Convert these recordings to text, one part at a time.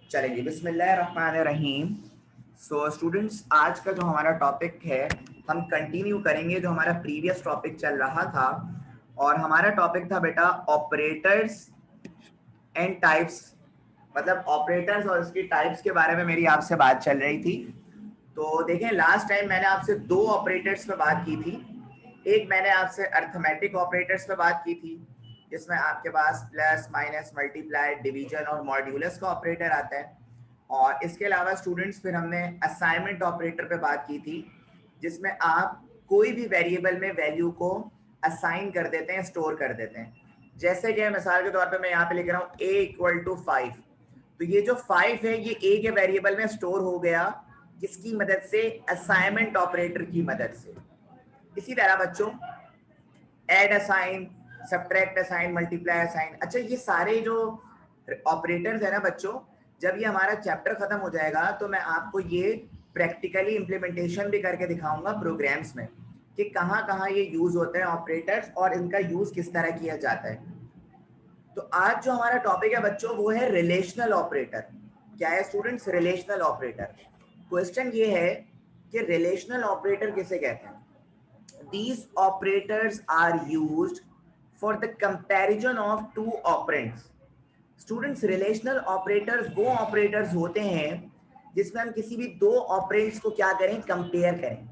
चलेंगे बिस्मिल्लाहिर्रहमानिर्रहीम। So students, आज का जो हमारा टॉपिक है हम कंटिन्यू करेंगे जो हमारा प्रीवियस टॉपिक चल रहा था, और हमारा टॉपिक था बेटा ऑपरेटर्स एंड टाइप्स। मतलब ऑपरेटर्स और उसकी टाइप्स के बारे में मेरी आपसे बात चल रही थी। तो देखें, लास्ट टाइम मैंने आपसे दो ऑपरेटर्स पे बात की थी। एक मैंने आपसे अर्थमेटिक ऑपरेटर्स पे बात की थी जिसमें आपके पास प्लस माइनस मल्टीप्लाई डिवीजन और मॉड्यूलस का ऑपरेटर आता है। और इसके अलावा स्टूडेंट्स फिर हमने असाइनमेंट ऑपरेटर पे बात की थी जिसमें आप कोई भी वेरिएबल में वैल्यू को असाइन कर देते हैं, स्टोर कर देते हैं। जैसे कि मिसाल के तौर पे मैं यहाँ पे लिख रहा हूँ a = 5। तो ये जो 5 है ये a के वेरिएबल में स्टोर हो गया, किसकी मदद से? असाइनमेंट ऑपरेटर की मदद से। इसी तरह बच्चों add assign, subtract assign, multiply assign. अच्छा, ये सारे जो ऑपरेटर्स है ना बच्चों, जब ये हमारा चैप्टर खत्म हो जाएगा तो मैं आपको ये प्रैक्टिकली इम्प्लीमेंटेशन भी करके दिखाऊंगा प्रोग्राम्स में कि कहाँ कहाँ ये यूज होते हैं ऑपरेटर्स और इनका यूज किस तरह किया जाता है। तो आज जो हमारा टॉपिक है बच्चों वो है रिलेशनल ऑपरेटर। क्या है स्टूडेंट्स? Relational operator. क्वेश्चन ये है कि रिलेशनल ऑपरेटर किसे कहते हैं? These operators are used for the comparison of two operands. Students, relational operators वो ऑपरेटर्स होते हैं जिसमें हम किसी भी दो ऑपरेंड्स को क्या करें? कंपेयर करें।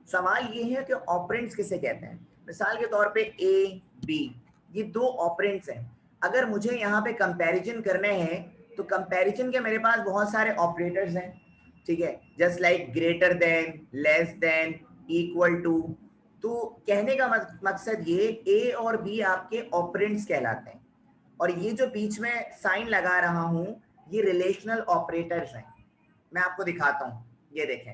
सवाल ये है कि ऑपरेंड्स किसे कहते हैं? मिसाल के तौर पे ए बी, ये दो ऑपरेंड्स हैं। अगर मुझे यहाँ पे कंपैरिजन करने हैं तो कंपैरिजन के मेरे पास बहुत सारे ऑपरेटर्स हैं, ठीक है, just like greater than, less than, equal to. तो कहने का मकसद ये ए और बी आपके ऑपरेंड्स कहलाते हैं, और ये जो बीच में साइन लगा रहा हूं ये रिलेशनल ऑपरेटर्स हैं। मैं आपको दिखाता हूं, ये देखें,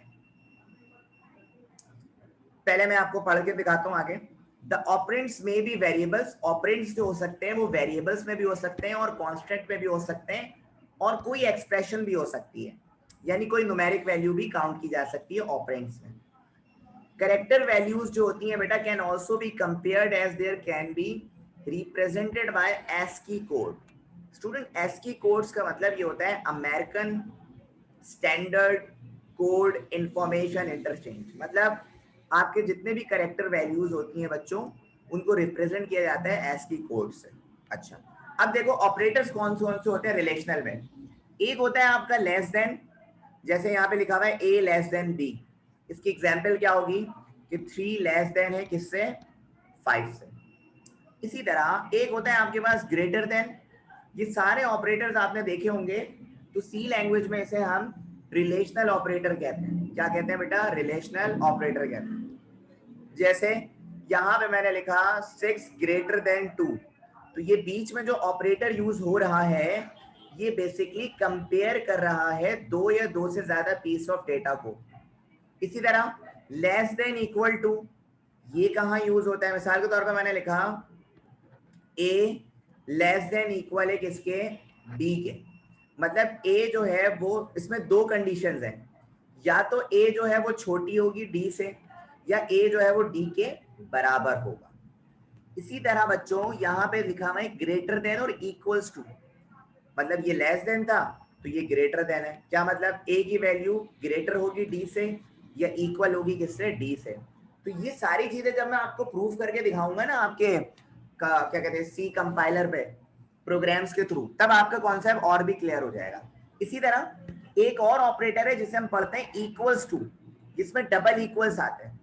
पहले मैं आपको पढ़ के दिखाता हूं आगे। द ऑपरेंड्स में बी वेरिएबल्स। ऑपरेंड्स जो हो सकते हैं वो वेरिएबल्स में भी हो सकते हैं और कांस्टेंट में भी हो सकते हैं, और कोई एक्सप्रेशन भी हो सकती है, यानी कोई न्यूमेरिक वैल्यू भी काउंट की जा सकती है ऑपरेंड्स में। कैरेक्टर वैल्यूज जो होती हैं बेटा can also be compared as there can be represented by ASCII code. Student, ASCII codes का मतलब ये होता है American standard code information interchange. मतलब आपके जितने भी कैरेक्टर वैल्यूज होती हैं बच्चों, उनको रिप्रेजेंट किया जाता है ASCII कोड से। अच्छा, अब देखो ऑपरेटर्स कौन से होते हैं रिलेशनल में। एक होता है आपका लेस देन, जैसे यहाँ पे लिखा हुआ है a लेस देन b। इसकी एग्जाम्पल क्या होगी कि 3 लेस देन है किससे? 5 से। इसी तरह एक होता है आपके पास ग्रेटर देन। ये सारे ऑपरेटर्स आपने देखे होंगे, तो सी लैंग्वेज में इसे हम रिलेशनल ऑपरेटर कहते हैं। क्या कहते हैं बेटा? रिलेशनल ऑपरेटर कहते हैं। जैसे यहाँ पे मैंने लिखा 6 ग्रेटर देन 2, तो ये बीच में जो ऑपरेटर यूज हो रहा है ये बेसिकली कंपेयर कर रहा है दो या दो से ज्यादा पीस ऑफ डेटा को। इसी तरह लेस देन इक्वल टू, ये कहाँ यूज होता है? मिसाल के तौर पर मैंने लिखा a लेस देन इक्वल है किसके? b के। मतलब a जो है वो, इसमें दो कंडीशंस हैं, या तो a जो है वो छोटी होगी d से, या a जो है वो d के बराबर होगा। इसी तरह बच्चों यहाँ पे लिखा हुआ है ग्रेटर देन और इक्वल्स टू। मतलब ये लेस देन था तो ये ग्रेटर देन है। क्या मतलब? a की वैल्यू ग्रेटर होगी d से या इक्वल होगी किससे? d से। तो ये सारी चीजें जब मैं आपको प्रूफ करके दिखाऊंगा ना आपके क्या कहते हैं सी कंपाइलर पे प्रोग्राम्स के थ्रू, तब आपका कॉन्सेप्ट और भी क्लियर हो जाएगा। इसी तरह एक और ऑपरेटर है जिसे हम पढ़ते हैं इक्वल्स टू, जिसमें डबल इक्वल्स आते हैं।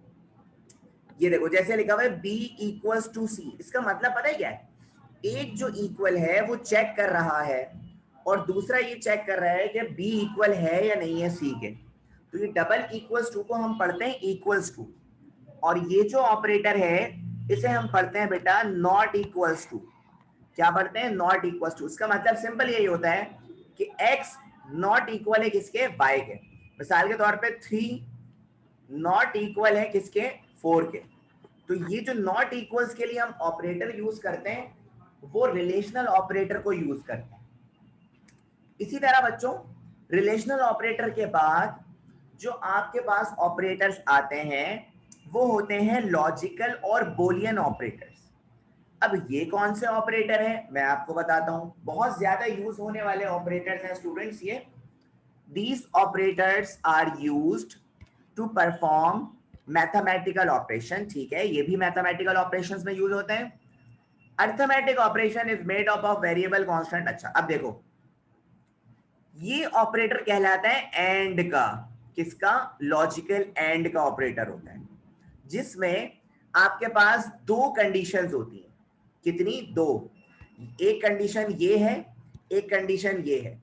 ये देखो जैसे लिखा हुआ है b इक्वल्स टू सी। इसका मतलब पता है क्या है? एक जो इक्वल है वो चेक कर रहा है और दूसरा ये चेक कर रहा है कि b इक्वल है या नहीं है c के। तो ये डबल इक्वल्स टू को हम पढ़ते हैं इक्वल्स टू, और ये जो ऑपरेटर है इसे हम पढ़ते हैं बेटा नॉट इक्वल्स टू। क्या पढ़ते हैं? Not equals to. इसका मतलब सिंपल यही होता है कि x नॉट इक्वल है किसके? y के। मिसाल के तौर पे 3 नॉट इक्वल है किसके? 4 के। तो ये जो नॉट इक्वल्स के लिए हम ऑपरेटर यूज करते हैं वो रिलेशनल ऑपरेटर को यूज करते हैं। इसी तरह बच्चों रिलेशनल ऑपरेटर के बाद जो आपके पास ऑपरेटर्स आते हैं वो होते हैं लॉजिकल और बूलियन ऑपरेटर्स। अब ये कौन से ऑपरेटर हैं मैं आपको बताता हूं। बहुत ज्यादा यूज होने वाले ऑपरेटर्स हैं स्टूडेंट्स ये। These operators are used to perform mathematical operation. ठीक है, ये भी mathematical operations में यूज होते हैं. Arithmetic operation is made up of variable constant. अच्छा, अब देखो, ये ऑपरेटर कहलाता है एंड का. किसका? लॉजिकल एंड का ऑपरेटर होता है, जिसमें आपके पास दो कंडीशंस होती हैं. कितनी? दो. एक कंडीशन ये है, एक कंडीशन ये है.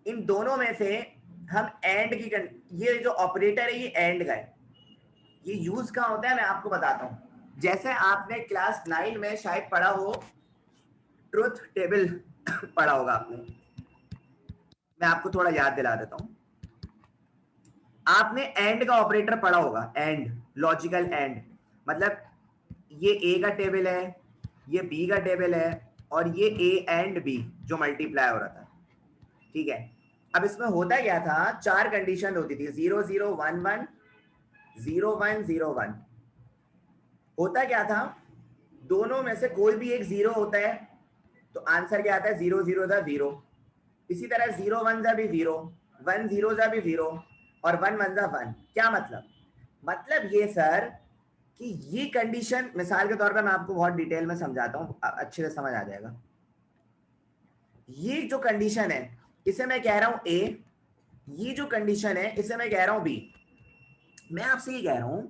इन दोनों में से हम एंड की ये जो ऑपरेटर है ये एंड का है. ये यूज कहाँ होता है मैं आपको बताता हूं. जैसे आपने क्लास 9 में शायद पढ़ा हो, ट्रुथ टेबल पढ़ा होगा आपने. मैं आपको थोड़ा याद दिला देता हूं. आपने एंड का ऑपरेटर पढ़ा होगा. एंड, लॉजिकल एंड, मतलब ये ए का टेबल है, ये बी का टेबल है, और ये ए एंड बी जो मल्टीप्लाई हो रहा था. ठीक है, अब इसमें होता क्या था, चार कंडीशन होती थी. 0 0 1 1 0 1 0 1. होता क्या था, दोनों में से कोई भी एक 0 होता है तो आंसर क्या आता है? 0 0 जा 0. इसी तरह 0 1 जा भी 0, 1 0 जा भी 0, और 1 1 जा 1. क्या मतलब? मतलब ये सर कि ये कंडीशन, मिसाल के तौर पे मैं आपको बहुत डिटेल में समझाता हूँ, अच्छे से समझ आ जाएगा. ये जो कंडीशन है इसे मैं कह रहा हूं ए, ये जो कंडीशन है इसे मैं कह रहा हूं बी. मैं आपसे ये कह रहा हूं,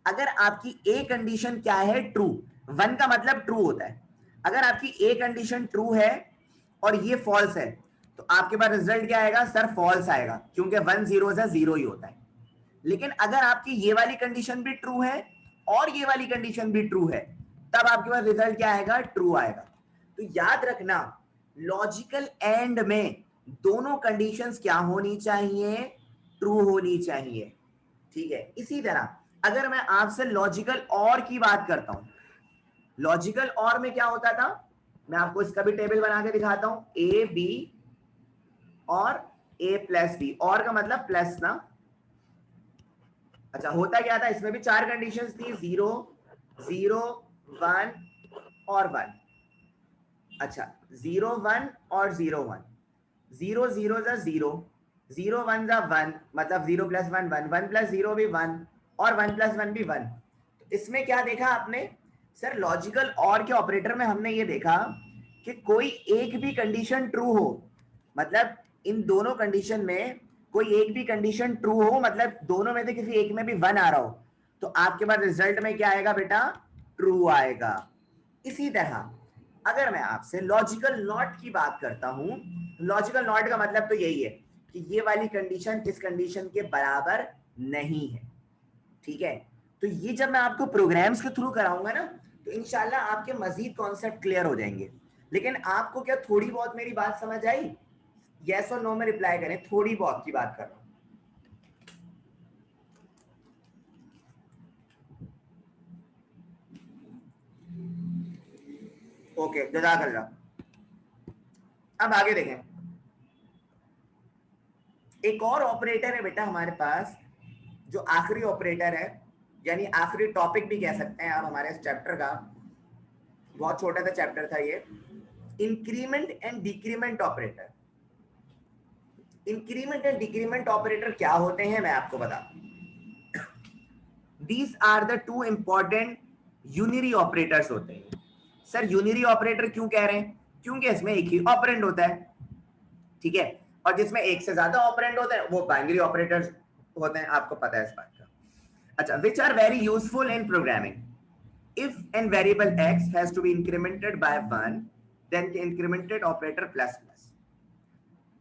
अगर आपकी ए कंडीशन क्या है? ट्रू. 1 का मतलब ट्रू होता है. अगर आपकी ए कंडीशन ट्रू है और ये फॉल्स है तो आपके पास रिजल्ट क्या आएगा? सर फॉल्स आएगा, क्योंकि 1 0 से 0 ही होता है. लेकिन अगर आपकी ये वाली कंडीशन भी ट्रू है और ये वाली कंडीशन भी ट्रू है, तब आपके पास रिजल्ट क्या आएगा? ट्रू आएगा. तो याद रखना, लॉजिकल एंड में दोनों कंडीशंस क्या होनी चाहिए? ट्रू होनी चाहिए. ठीक है, इसी तरह अगर मैं आपसे लॉजिकल और की बात करता हूं, लॉजिकल और में क्या होता था, मैं आपको इसका भी टेबल बना के दिखाता हूं. ए बी और ए प्लस बी. और का मतलब प्लस ना. अच्छा, होता क्या था, इसमें भी चार कंडीशंस थी. 0 0 1 और 1. अच्छा, 0 1 और 0 1. 0 0 जा 0, 0 1 जा 1, मतलब 0 प्लस 1 1, 1 प्लस 0 भी 1, और 1 प्लस 1 भी 1. इसमें क्या देखा आपने? सर लॉजिकल और के ऑपरेटर में हमने ये देखा कि कोई एक भी कंडीशन ट्रू हो, मतलब इन दोनों कंडीशन में कोई एक भी कंडीशन ट्रू हो, मतलब दोनों में से किसी एक में भी 1 आ रहा हो, तो आपके पास रिजल्ट में क्या आएगा बेटा? ट्रू आएगा. इसी तरह अगर मैं आपसे लॉजिकल नॉट की बात करता हूं, लॉजिकल नॉट का मतलब तो यही है कि ये वाली कंडीशन इस कंडीशन के बराबर नहीं है. ठीक है, तो ये जब मैं आपको प्रोग्राम्स के थ्रू कराऊंगा ना, तो इंशाल्लाह आपके मजीद कॉन्सेप्ट क्लियर हो जाएंगे. लेकिन आपको क्या थोड़ी बहुत मेरी बात समझ आई? यस और नो में रिप्लाई करें. थोड़ी बहुत की बात कर रहा हूं. ओके, जज़ाकल्लाह. अब आगे देखें, एक और ऑपरेटर है बेटा हमारे पास, जो आखिरी ऑपरेटर है, यानी आखिरी टॉपिक भी कह सकते हैं आप हमारे इस चैप्टर का. बहुत छोटा सा चैप्टर था ये. Increment and decrement operator. Increment and decrement operator क्या होते हैं मैं आपको बताता हूं. These are the two important unary operators होते हैं. सर यूनिरी ऑपरेटर क्यों कह रहे हैं? क्योंकि इसमें एक ही ऑपरेंड होता है. ठीक है, और जिसमें एक से ज्यादा ऑपरेंड होते हैं वो बाइनरी ऑपरेटर्स होते हैं. आपको पता है इस बात का. अच्छा, which are very useful in programming. If n variable x has to be incremented by 1, then the incremented operator plus plus.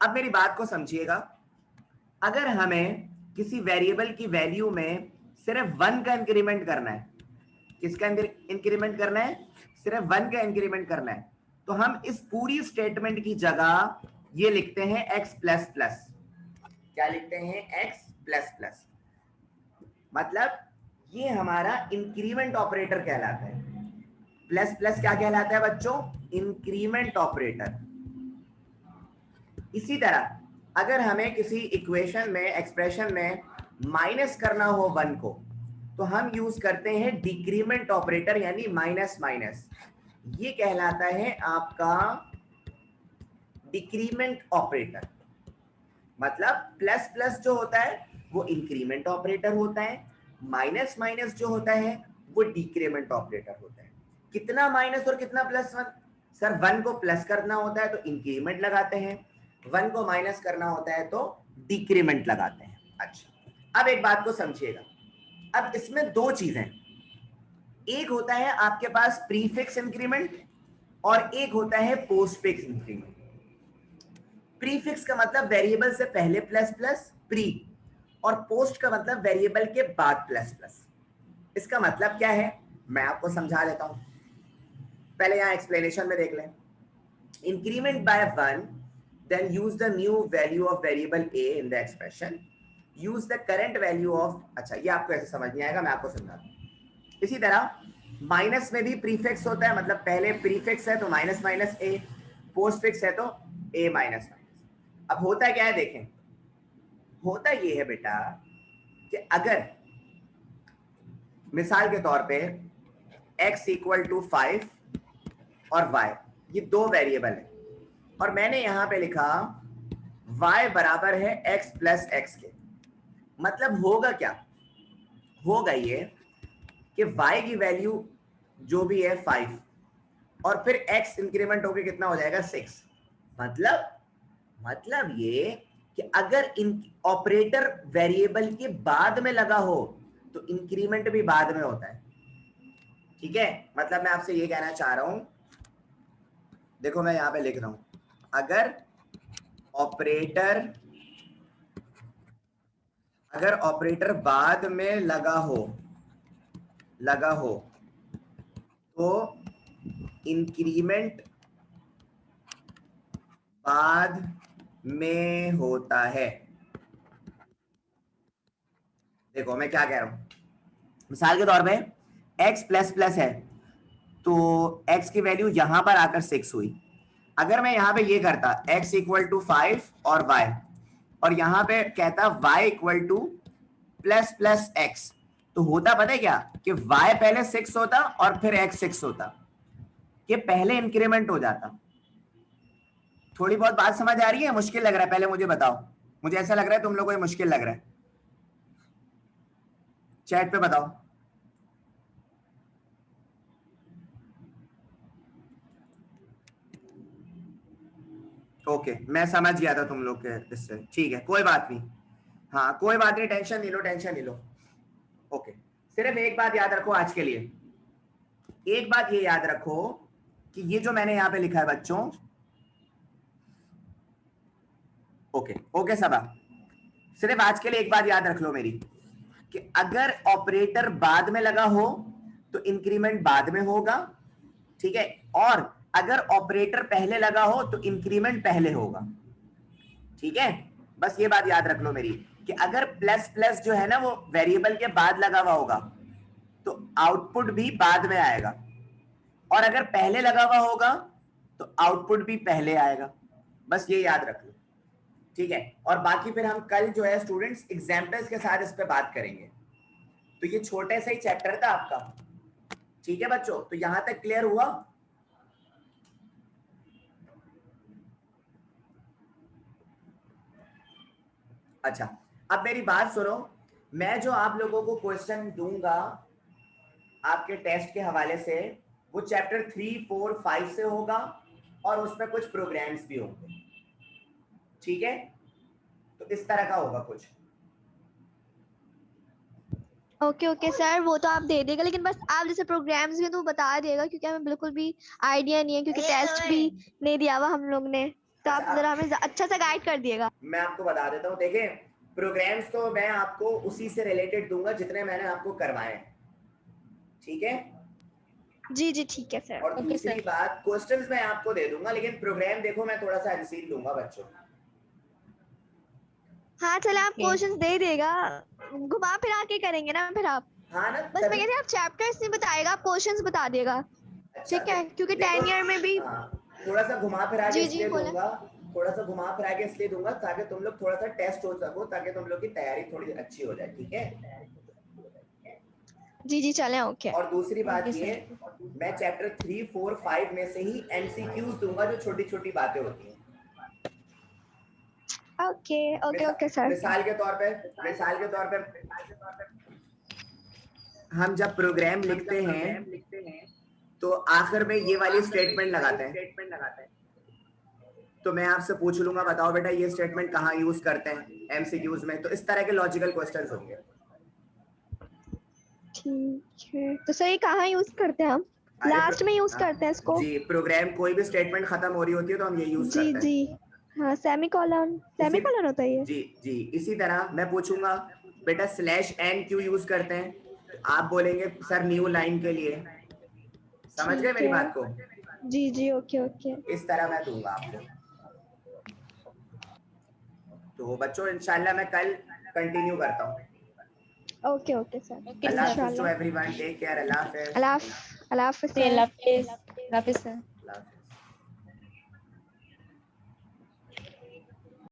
अब मेरी बात को समझिएगा. अगर हमें किसी वेरिएबल की वैल्यू में सिर्फ 1 का इंक्रीमेंट करना है, किसका इंक्रीमेंट करना है? सिर्फ 1 का इंक्रीमेंट करना है, तो हम इस पूरी स्टेटमेंट की जगह ये लिखते हैं x प्लस प्लस. क्या लिखते हैं? x plus plus. मतलब ये हमारा इंक्रीमेंट ऑपरेटर कहलाता है. प्लस प्लस क्या कहलाता है बच्चों? Increment operator. इसी तरह अगर हमें किसी इक्वेशन में, एक्सप्रेशन में माइनस करना हो 1 को, तो हम यूज करते हैं डिक्रीमेंट ऑपरेटर, यानी माइनस माइनस. ये कहलाता है आपका डिक्रीमेंट ऑपरेटर. मतलब प्लस प्लस जो होता है वो इंक्रीमेंट ऑपरेटर होता है, माइनस माइनस जो होता है वो डिक्रीमेंट ऑपरेटर होता है। कितना माइनस और कितना प्लस? 1 सर 1 को प्लस करना होता है तो इंक्रीमेंट लगाते हैं, 1 को माइनस करना होता है तो डिक्रीमेंट लगाते हैं। अच्छा, अब एक बात को समझिएगा, अब इसमें दो चीजें, एक होता है आपके पास प्रीफिक्स इंक्रीमेंट और एक होता है पोस्टफिक्स इंक्रीमेंट। प्रीफिक्स का मतलब वेरिएबल से पहले प्लस प्लस प्री, और पोस्ट का मतलब वेरिएबल के बाद प्लस प्लस। इसका मतलब क्या है मैं आपको समझा देता हूं, पहले यहां एक्सप्लेनेशन में देख लें। Increment by 1, then use the new value of variable a in the expression, use the current value of, अच्छा ये आपको ऐसे समझ नहीं आएगा, मैं आपको समझाता हूं। इसी तरह माइनस में भी प्रीफिक्स होता है, मतलब पहले प्रीफिक्स है तो माइनस माइनस ए, पोस्ट फिक्स है तो ए माइनस माइनस। अब होता क्या है देखें, होता ये है बेटा कि अगर मिसाल के तौर पे x इक्वल टू 5 और y, ये दो वेरिएबल है और मैंने यहां पे लिखा y बराबर है x प्लस एक्स के, मतलब होगा क्या, होगा ये कि y की वैल्यू जो भी है 5 और फिर x इंक्रीमेंट होकर कितना हो जाएगा 6। मतलब ये कि अगर इन ऑपरेटर वेरिएबल के बाद में लगा हो तो इंक्रीमेंट भी बाद में होता है। ठीक है, मतलब मैं आपसे ये कहना चाह रहा हूं, देखो मैं यहां पे लिख रहा हूं, अगर ऑपरेटर बाद में लगा हो तो इंक्रीमेंट बाद में होता है। देखो मैं क्या कह रहा हूं, मिसाल के तौर पे x प्लस प्लस है तो x की वैल्यू यहां पर आकर 6 हुई। अगर मैं यहां पे ये करता x इक्वल टू 5 और y, और यहां पे कहता y equal two plus plus x, तो होता पता है क्या कि y पहले 6 होता और फिर x 6 होता, कि पहले इंक्रीमेंट हो जाता। थोड़ी बहुत बात समझ आ रही है, मुश्किल लग रहा है? पहले मुझे बताओ, मुझे ऐसा लग रहा है तुम लोगों को ये मुश्किल लग रहा है, चैट पे बताओ। ओके, मैं समझ गया था तुम लोग के इससे, ठीक है कोई बात नहीं, हाँ कोई बात नहीं, टेंशन नहीं लो, टेंशन नहीं लो। ओके, सिर्फ एक बात याद रखो आज के लिए, एक बात ये याद रखो कि ये जो मैंने यहाँ पे लिखा है बच्चों, ओके सबा, सिर्फ आज के लिए एक बात याद रख लो मेरी, कि अगर ऑपरेटर बाद में लगा हो तो इंक्रीमेंट बाद में होगा, ठीक है, और अगर ऑपरेटर पहले लगा हो तो इंक्रीमेंट पहले होगा। ठीक है, बस ये बात याद रख लो मेरी, कि अगर प्लस प्लस जो है ना वो वेरिएबल के बाद लगा हुआ होगा तो आउटपुट भी बाद में आएगा, और अगर पहले लगा हुआ होगा तो आउटपुट भी पहले आएगा। बस ये याद रख लो, ठीक है। और बाकी फिर हम कल जो है स्टूडेंट्स एग्जाम्पल्स के साथ इस पे बात करेंगे। तो ये छोटे से ही चैप्टर था आपका, ठीक है बच्चों, तो यहां तक क्लियर हुआ? अच्छा, अब मेरी बात सुनो, मैं जो आप लोगों को क्वेश्चन दूंगा आपके टेस्ट के हवाले से, वो चैप्टर 3, 4, 5 से होगा और उसमें कुछ प्रोग्राम्स भी होंगे, ठीक है, तो इस तरह का होगा कुछ। ओके सर, वो तो आप दे देगा, लेकिन बस आप जैसे प्रोग्राम्स भी तो बता देगा, क्योंकि हमें बिल्कुल भी आइडिया नहीं है, क्योंकि टेस्ट भी नहीं दिया हुआ हम लोग ने, तो अच्छा, आप जरा हमें अच्छा सा गाइड कर दिएगा। मैं आपको बता देता हूँ, देखिए प्रोग्राम्स तो मैं आपको उसी से रिलेटेड दूंगा जितने मैंने आपको करवाए हैं, ठीक है। जी ठीक है सर। और दूसरी बात, क्वेश्चंस मैं आपको दे दूंगा, लेकिन प्रोग्राम देखो मैं थोड़ा सा रिसीव लूंगा बच्चों। हाँ चले, आप क्वेश्चंस दे देगा, घुमा फिरा के करेंगे ना फिर आप। हाँ ना, बस मैं कहती आप चैप्टर्स नहीं बताएगा, आप क्वेश्चंस बता देगा। अच्छा, ठीक है, क्योंकि देखो 10 ईयर में भी। थोड़ा सा घुमा फिरा के जी इसलिए बोले। दूंगा, थोड़ा सा घुमा फिरा के इसलिए दूंगा ताकि तुम लोग थोड़ा सा टेस्ट हो सको, ताकि तुम लोग की तैयारी थोड़ी अच्छी हो जाए, ठीक है। जी चले, ओके। और दूसरी बात ये, मैं चैप्टर 3, 4, 5 में से ही एमसीक्यूज दूंगा, जो छोटी छोटी बातें होती हैं। Okay okay okay sir. मिसाल के तौर पे हम जब प्रोग्राम लिखते हैं तो आखिर में ये वाली स्टेटमेंट लगाते हैं। तो मैं आपसे पूछ लूंगा, बताओ बेटा ये स्टेटमेंट कहाँ यूज करते हैं एमसीक्यूज में। तो इस तरह के लॉजिकल क्वेश्चंस होंगे। ठीक है, तो सर ये कहाँ यूज करते हैं हम? लास्ट में यूज करते हैं इसको? जी, प्रोग्राम कोई भी स्टेटमेंट खत्म हो रही होती है तो हम ये यूज करते हैं। जी हाँ, सेमीकोलन होता है ये। जी इसी तरह मैं पूछूंगा बेटा /n क्यों यूज करते हैं, तो आप बोलेंगे सर न्यू लाइन के लिए। समझ गए मेरी बात को? जी ओके। इस तरह मैं दूंगा आपको। तो बच्चों इंशाल्लाह मैं कल कंटिन्यू करता हूँ। Okay sir. अल्लाह हाफिज़ टू एवरीवन, टेक केयर, अल्लाह हाफिज़। अल्लाह हाफिज़। अल्लाह हाफिज़ सर।